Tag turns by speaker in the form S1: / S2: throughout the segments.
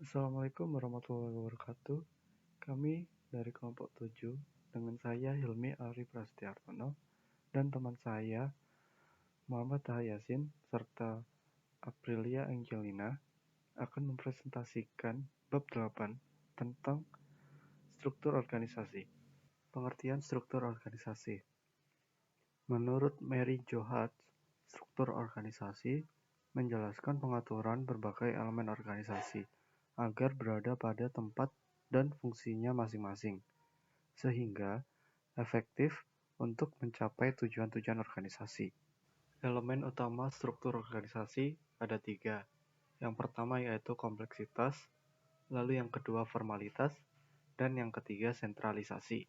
S1: Assalamualaikum warahmatullahi wabarakatuh. Kami dari kelompok 7 dengan saya Hilmi Ari Prasetyaartono dan teman saya Muhammad Taha Yasin serta Aprilia Angelina akan mempresentasikan bab 8 tentang struktur organisasi. Pengertian struktur organisasi. Menurut Mary Jo Hatch, struktur organisasi menjelaskan pengaturan berbagai elemen organisasi agar berada pada tempat dan fungsinya masing-masing, sehingga efektif untuk mencapai tujuan-tujuan organisasi. Elemen utama struktur organisasi ada 3. Yang pertama yaitu kompleksitas, lalu yang kedua formalitas, dan yang ketiga sentralisasi.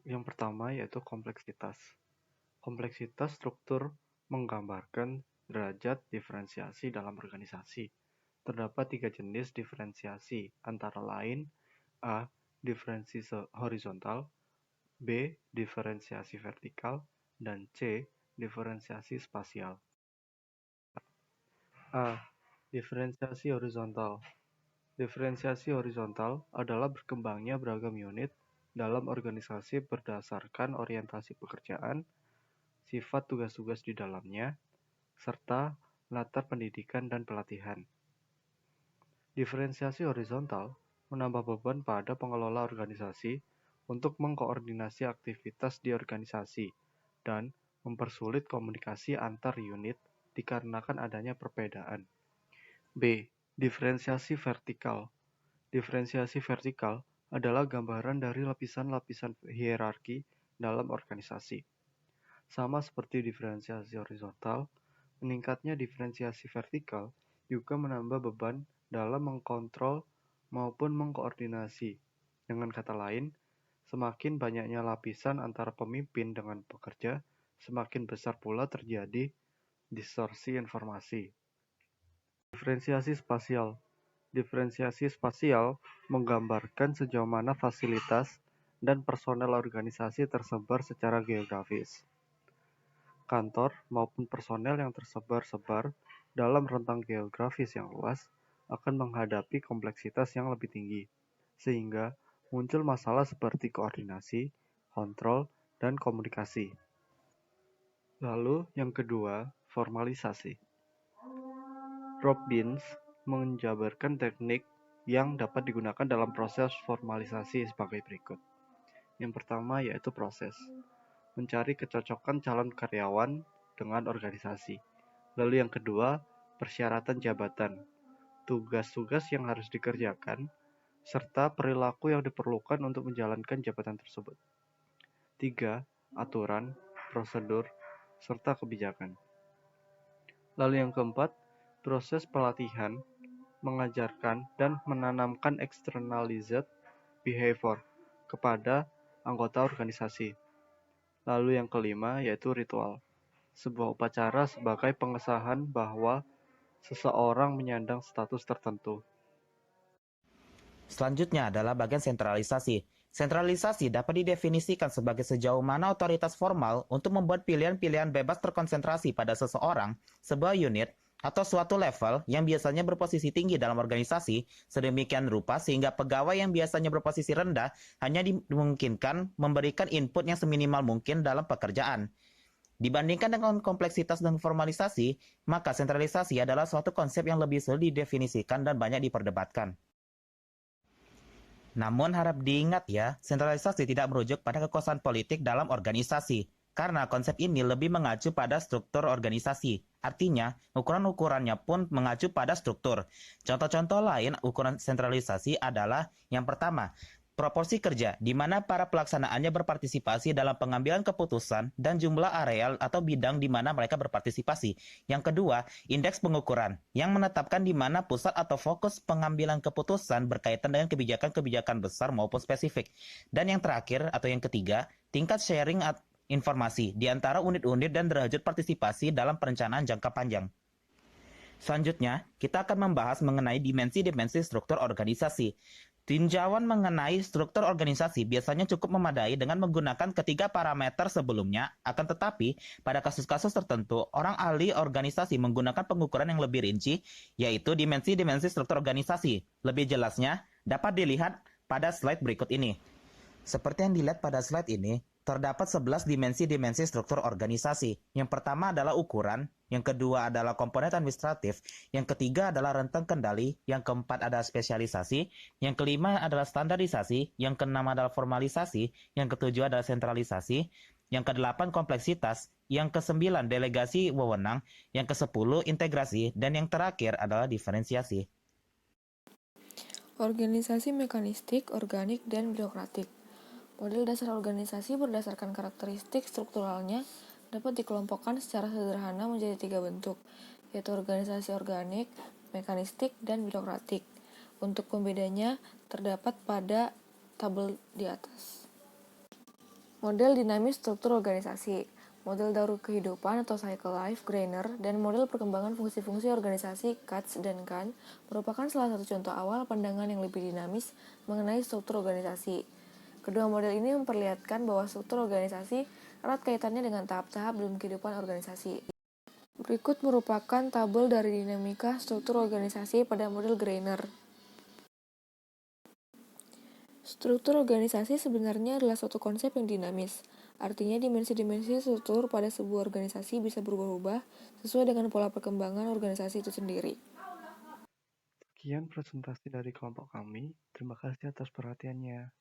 S1: Yang pertama yaitu kompleksitas. Kompleksitas struktur menggambarkan derajat diferensiasi dalam organisasi. Terdapat 3 jenis diferensiasi, antara lain A. Diferensiasi horizontal, B. Diferensiasi vertikal, dan C. Diferensiasi spasial. A. Diferensiasi horizontal. Diferensiasi horizontal adalah berkembangnya beragam unit dalam organisasi berdasarkan orientasi pekerjaan, sifat tugas-tugas di dalamnya, serta latar pendidikan dan pelatihan. Diferensiasi horizontal menambah beban pada pengelola organisasi untuk mengkoordinasi aktivitas di organisasi dan mempersulit komunikasi antar unit dikarenakan adanya perbedaan. B. Diferensiasi vertikal. Diferensiasi vertikal adalah gambaran dari lapisan-lapisan hierarki dalam organisasi. Sama seperti diferensiasi horizontal, meningkatnya diferensiasi vertikal juga menambah beban dalam mengkontrol maupun mengkoordinasi. Dengan kata lain, semakin banyaknya lapisan antara pemimpin dengan pekerja, semakin besar pula terjadi distorsi informasi. Diferensiasi spasial. Diferensiasi spasial menggambarkan sejauh mana fasilitas dan personel organisasi tersebar secara geografis. Kantor maupun personel yang tersebar-sebar dalam rentang geografis yang luas akan menghadapi kompleksitas yang lebih tinggi, sehingga muncul masalah seperti koordinasi, kontrol, dan komunikasi. Lalu yang kedua, formalisasi. Robbins menjabarkan teknik yang dapat digunakan dalam proses formalisasi sebagai berikut. Yang pertama yaitu proses. Mencari kecocokan calon karyawan dengan organisasi. Lalu yang kedua, persyaratan jabatan. Tugas-tugas yang harus dikerjakan, serta perilaku yang diperlukan untuk menjalankan jabatan tersebut. 3. Aturan, prosedur, serta kebijakan. Lalu yang keempat, proses pelatihan, mengajarkan dan menanamkan externalized behavior kepada anggota organisasi. Lalu yang kelima yaitu ritual, sebuah upacara sebagai pengesahan bahwa seseorang menyandang status tertentu.
S2: Selanjutnya adalah bagian sentralisasi. Sentralisasi dapat didefinisikan sebagai sejauh mana otoritas formal untuk membuat pilihan-pilihan bebas terkonsentrasi pada seseorang, sebuah unit, atau suatu level yang biasanya berposisi tinggi dalam organisasi, sedemikian rupa sehingga pegawai yang biasanya berposisi rendah hanya dimungkinkan memberikan input yang seminimal mungkin dalam pekerjaan. Dibandingkan dengan kompleksitas dan formalisasi, maka sentralisasi adalah suatu konsep yang lebih sulit didefinisikan dan banyak diperdebatkan. Namun harap diingat ya, sentralisasi tidak merujuk pada kekuasaan politik dalam organisasi, karena konsep ini lebih mengacu pada struktur organisasi. Artinya, ukuran-ukurannya pun mengacu pada struktur. Contoh-contoh lain ukuran sentralisasi adalah yang pertama, proporsi kerja, di mana para pelaksanaannya berpartisipasi dalam pengambilan keputusan dan jumlah areal atau bidang di mana mereka berpartisipasi. Yang kedua, indeks pengukuran, yang menetapkan di mana pusat atau fokus pengambilan keputusan berkaitan dengan kebijakan-kebijakan besar maupun spesifik. Dan yang terakhir atau yang ketiga, tingkat sharing informasi di antara unit-unit dan derajat partisipasi dalam perencanaan jangka panjang. Selanjutnya, kita akan membahas mengenai dimensi-dimensi struktur organisasi. Tinjauan mengenai struktur organisasi biasanya cukup memadai dengan menggunakan ketiga parameter sebelumnya, akan tetapi pada kasus-kasus tertentu, orang ahli organisasi menggunakan pengukuran yang lebih rinci, yaitu dimensi-dimensi struktur organisasi. Lebih jelasnya, dapat dilihat pada slide berikut ini. Seperti yang dilihat pada slide ini, terdapat 11 dimensi-dimensi struktur organisasi. Yang pertama adalah ukuran, yang kedua adalah komponen administratif, yang ketiga adalah rentang kendali, yang keempat adalah spesialisasi, yang kelima adalah standarisasi, yang keenam adalah formalisasi, yang ketujuh adalah sentralisasi, yang kedelapan kompleksitas, yang kesembilan delegasi wewenang, yang kesepuluh integrasi, dan yang terakhir adalah diferensiasi.
S3: Organisasi mekanistik, organik, dan birokratik. Model dasar organisasi berdasarkan karakteristik strukturalnya dapat dikelompokkan secara sederhana menjadi 3 bentuk, yaitu organisasi organik, mekanistik, dan birokratik. Untuk pembedanya terdapat pada tabel di atas. Model dinamis struktur organisasi, model daur kehidupan atau cycle life Greiner, dan model perkembangan fungsi-fungsi organisasi Katz dan Kahn merupakan salah satu contoh awal pandangan yang lebih dinamis mengenai struktur organisasi. Kedua model ini memperlihatkan bahwa struktur organisasi erat kaitannya dengan tahap-tahap dalam kehidupan organisasi. Berikut merupakan tabel dari dinamika struktur organisasi pada model Greiner. Struktur organisasi sebenarnya adalah suatu konsep yang dinamis. Artinya dimensi-dimensi struktur pada sebuah organisasi bisa berubah-ubah sesuai dengan pola perkembangan organisasi itu sendiri.
S1: Sekian presentasi dari kelompok kami. Terima kasih atas perhatiannya.